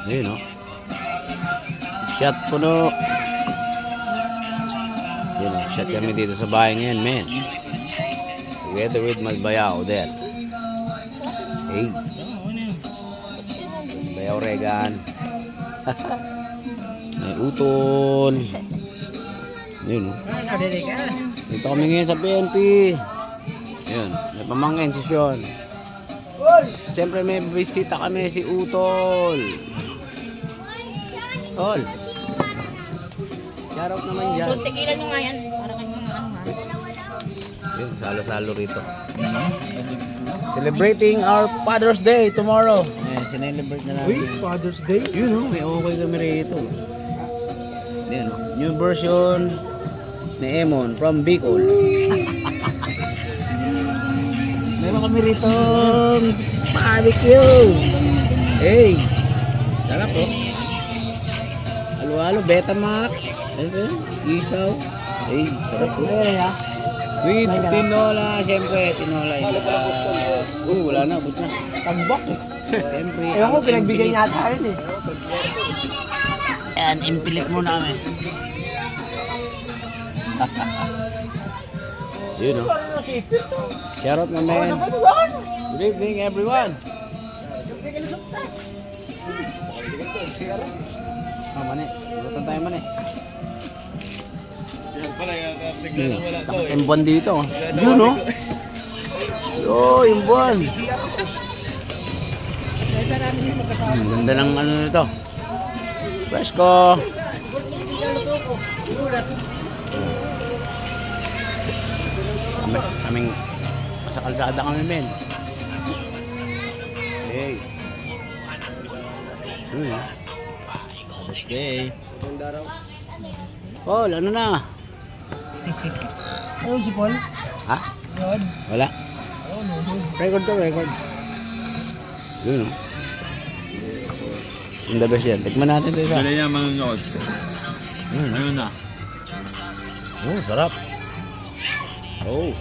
Ayun o. Shot puno. Yun o. Shot kami dito sa bahay ngayon, men. Together with Malbayao there. Hey. Malbayao Regan. May utol. Yun o. Dito kami ngayon sa PNP. Yun. May pamangkin si Sean. Siyempre may bisita kami si Utol. Tol. Shoutout naman dyan. So, tigilan nyo nga yan. Para kayo mga ano ha. Yun, salo-salo rito. Celebrating our Father's Day tomorrow. Eh, sinelebrate na natin. Wait, Father's Day? Yun o, may okay kami rito. Yan o. New version ni Emon from Bicol. Meron kami rito barbecue. Hey, sarap po. Halo-halo, Betamax. Ayun, isaw. Hey, sarap po. With tinola, siyempre, tinola yung wala na, ubos na. Tagbak eh. Siyempre, Ewan ko, pinagbigay niya ata yun eh. Yan, impilit mo namin. Yun o. Shoutout na men. Good evening everyone. Mani. Lutan tayo mani. Takot yung buwan dito. Yun o. Yo, yung buwan. Ganda ng ano nito. Presko. Kaming sa kalsada kami men. Hey. Father's Day. Paul, ano na? Ayun si Paul? Ha? Yun. Wala? Record to, record. Yun o. Yung the best yan. Tikman natin ito isa. Wala niya manonood. Ano na? Oh, sarap. Oh.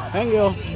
Thank you.